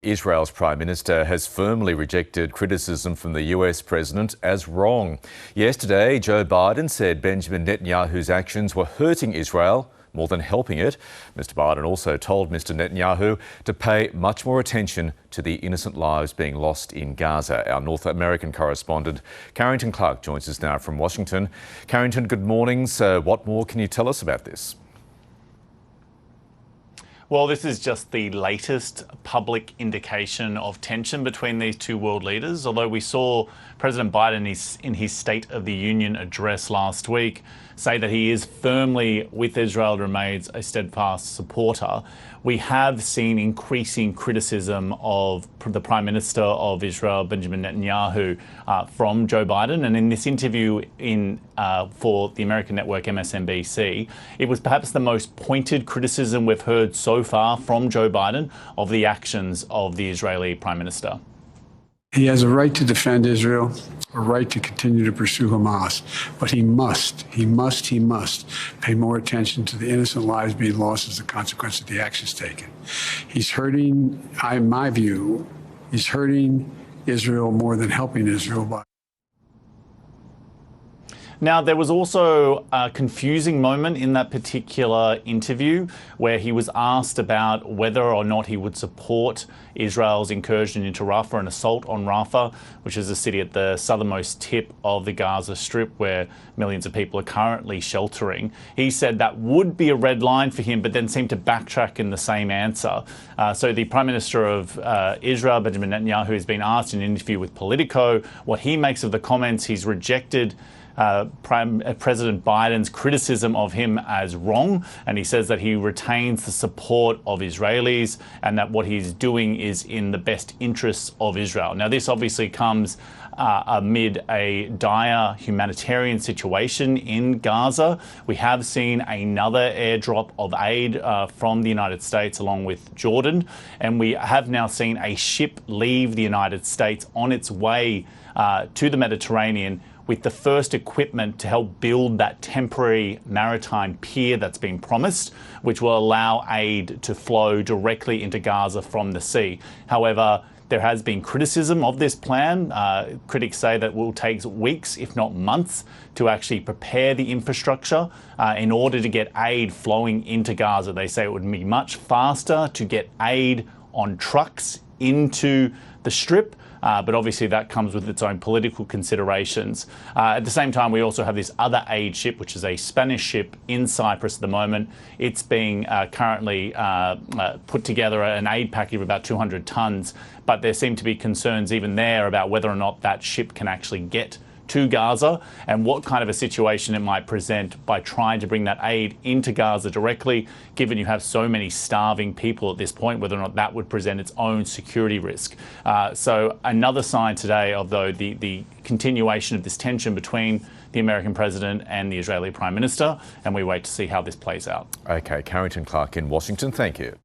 Israel's Prime Minister has firmly rejected criticism from the US President as wrong. Yesterday, Joe Biden said Benjamin Netanyahu's actions were hurting Israel more than helping it. Mr. Biden also told Mr. Netanyahu to pay much more attention to the innocent lives being lost in Gaza. Our North American correspondent Carrington Clark joins us now from Washington. Carrington, good morning. So what more can you tell us about this? Well, this is just the latest public indication of tension between these two world leaders, although we saw President Biden in his State of the Union address last week say that he is firmly with Israel and remains a steadfast supporter. We have seen increasing criticism of the Prime Minister of Israel, Benjamin Netanyahu, from Joe Biden. And in this interview for the American network MSNBC, it was perhaps the most pointed criticism we've heard so far from Joe Biden of the actions of the Israeli Prime Minister. He has a right to defend Israel, a right to continue to pursue Hamas, but he must pay more attention to the innocent lives being lost as a consequence of the actions taken. He's hurting, in my view, he's hurting Israel more than helping Israel. Now, there was also a confusing moment in that particular interview where he was asked about whether or not he would support Israel's incursion into Rafah, an assault on Rafah, which is a city at the southernmost tip of the Gaza Strip where millions of people are currently sheltering. He said that would be a red line for him, but then seemed to backtrack in the same answer. So the Prime Minister of Israel, Benjamin Netanyahu, has been asked in an interview with Politico what he makes of the comments. He's rejected President Biden's criticism of him as wrong, and he says that he retains the support of Israelis and that what he's doing is in the best interests of Israel. Now, this obviously comes amid a dire humanitarian situation in Gaza. We have seen another airdrop of aid from the United States along with Jordan, and we have now seen a ship leave the United States on its way to the Mediterranean with the first equipment to help build that temporary maritime pier that's been promised, which will allow aid to flow directly into Gaza from the sea. However, there has been criticism of this plan. Critics say that it will take weeks, if not months, to actually prepare the infrastructure in order to get aid flowing into Gaza. They say it would be much faster to get aid on trucks into the Strip, but obviously that comes with its own political considerations. At the same time, we also have this other aid ship, which is a Spanish ship in Cyprus at the moment. It's being currently put together an aid package of about 200 tons, but there seem to be concerns even there about whether or not that ship can actually get to Gaza and what kind of a situation it might present by trying to bring that aid into Gaza directly, given you have so many starving people at this point, whether or not that would present its own security risk. So another sign today of the continuation of this tension between the American president and the Israeli Prime Minister, and we wait to see how this plays out. OK, Carrington Clark in Washington, thank you.